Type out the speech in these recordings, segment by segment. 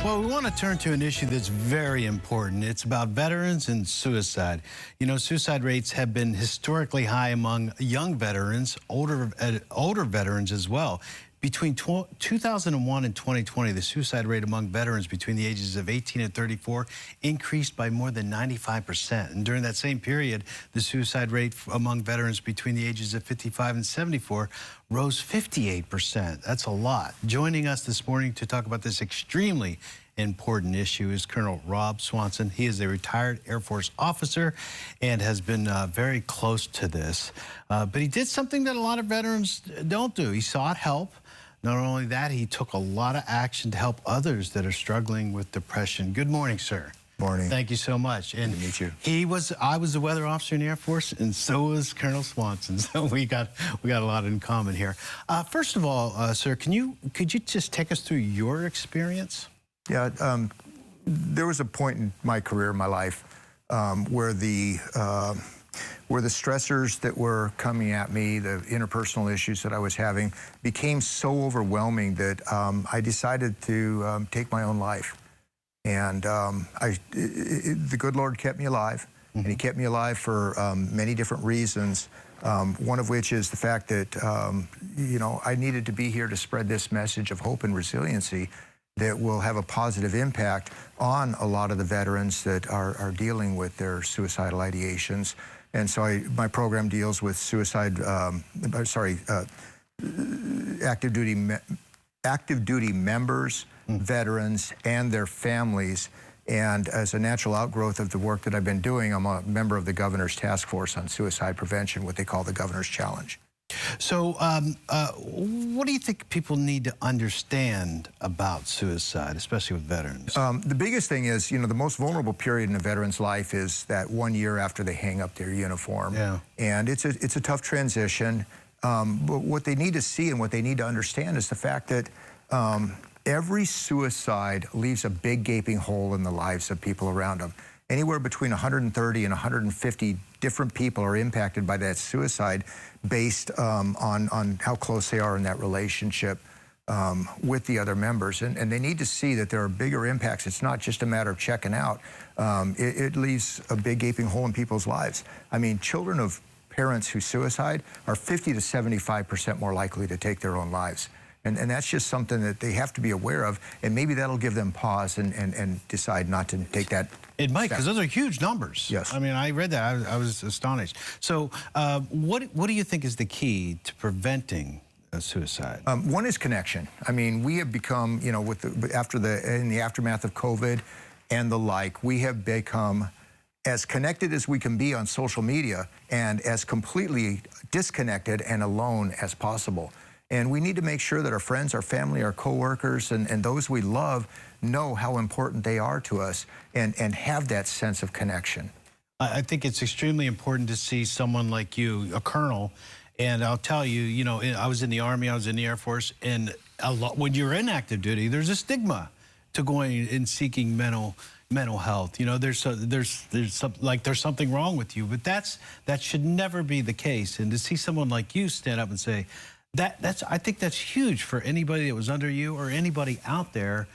Well, we want to turn to an issue that's very important. It's about veterans and suicide. You know, suicide rates have been historically high among young veterans, older veterans as well. Between 2001 and 2020, the suicide rate among veterans between the ages of 18 and 34 increased by more than 95%. And during that same period, the suicide rate among veterans between the ages of 55 and 74 rose 58%. That's a lot. Joining us this morning to talk about this extremely important issue is Colonel Rob Swanson. He is a retired Air Force officer and has been very close to this. But he did something that a lot of veterans don't do. He sought help. Not only that, he took a lot of action to help others that are struggling with depression. Good morning, sir. Morning. Thank you so much. Good to meet you. I was a weather officer in the Air Force, and so was Colonel Swanson. So we got a lot in common here. First of all, sir, could you just take us through your experience? Yeah, there was a point in my career, my life, where the stressors that were coming at me, the interpersonal issues that I was having, became so overwhelming that I decided to take my own life. And the good Lord kept me alive, and He kept me alive for many different reasons. One of which is the fact that you know, I needed to be here to spread this message of hope and resiliency that will have a positive impact on a lot of the veterans that are dealing with their suicidal ideations. And so my program deals with suicide, active duty members, veterans, and their families. And as a natural outgrowth of the work that I've been doing, I'm a member of the Governor's Task Force on Suicide Prevention, what they call the Governor's Challenge. So what do you think people need to understand about suicide, especially with veterans? The biggest thing is, you know, the most vulnerable period in a veteran's life is that 1 year after they hang up their uniform. Yeah. And it's a tough transition. But what they need to see and what they need to understand is the fact that every suicide leaves a big gaping hole in the lives of people around them. Anywhere between 130 and 150 different people are impacted by that suicide based on how close they are in that relationship with the other members. And they need to see that there are bigger impacts. It's not just a matter of checking out. It leaves a big gaping hole in people's lives. I mean, children of parents who suicide are 50 to 75% more likely to take their own lives. And that's just something that they have to be aware of, and maybe that'll give them pause and decide not to take that. It might, because those are huge numbers. Yes. I mean, I read that. I was astonished. So what do you think is the key to preventing suicide? One is connection. I mean, we have become, you know, in the aftermath of COVID and the like, we have become as connected as we can be on social media and as completely disconnected and alone as possible. And we need to make sure that our friends, our family, our coworkers, and those we love know how important they are to us and have that sense of connection. I think it's extremely important to see someone like you, a colonel, and I'll tell you, you know, I was in the Army, I was in the Air Force, and when you're in active duty, there's a stigma to going and seeking mental health. You know, there's something wrong with you, but that should never be the case. And to see someone like you stand up and say, I think that's huge for anybody that was under you or anybody out there,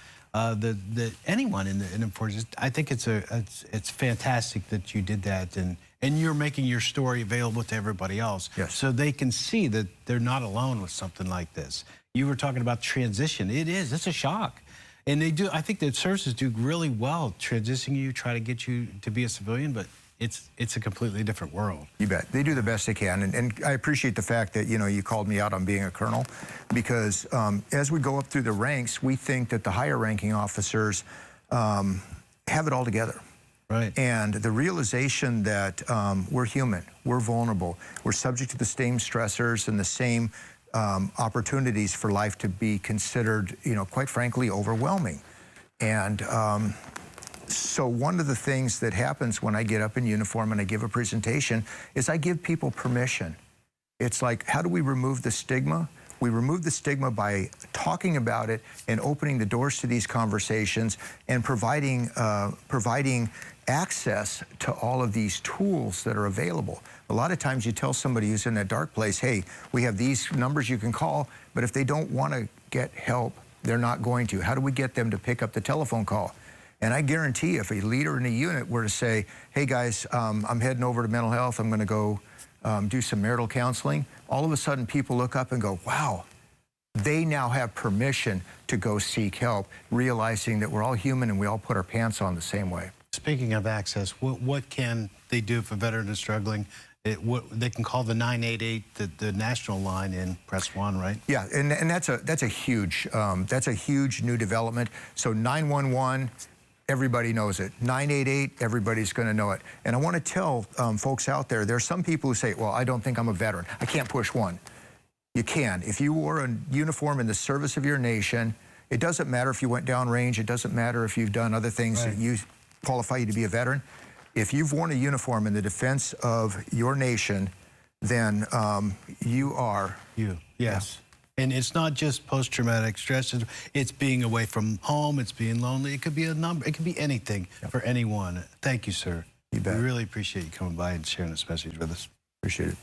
anyone in the forces. I think it's fantastic that you did that, and you're making your story available to everybody else, yes, so they can see that they're not alone with something like this. You were talking about transition. It's a shock, and they do. I think the services do really well transitioning you, try to get you to be a civilian, but it's a completely different world. You bet. They do the best they can. And I appreciate the fact that, you know, you called me out on being a colonel, because as we go up through the ranks, we think that the higher ranking officers have it all together. Right. And the realization that we're human, we're vulnerable, we're subject to the same stressors and the same opportunities for life to be considered, you know, quite frankly, overwhelming. And so one of the things that happens when I get up in uniform and I give a presentation is I give people permission. It's like, how do we remove the stigma? We remove the stigma by talking about it and opening the doors to these conversations and providing access to all of these tools that are available. A lot of times you tell somebody who's in a dark place, hey, we have these numbers you can call, but if they don't want to get help, They're not going to. How do we get them to pick up the telephone call? And I guarantee if a leader in a unit were to say, hey guys, I'm heading over to mental health, I'm gonna go do some marital counseling, all of a sudden people look up and go, wow, they now have permission to go seek help, realizing that we're all human and we all put our pants on the same way. Speaking of access, what can they do if a veteran is struggling? They can call the 988, the national line, and press 1, right? Yeah, and that's a huge new development. So 911, everybody knows it. 988, everybody's going to know it. And I want to tell folks out there, there are some people who say, well, I don't think I'm a veteran. I can't push 1. You can. If you wore a uniform in the service of your nation, it doesn't matter if you went downrange. It doesn't matter if you've done other things that you qualify you to be a veteran. If you've worn a uniform in the defense of your nation, then you are. Yes. Yeah. And it's not just post-traumatic stress. It's being away from home. It's being lonely. It could be a number. It could be anything for anyone. Thank you, sir. You bet. We really appreciate you coming by and sharing this message with us. Appreciate it.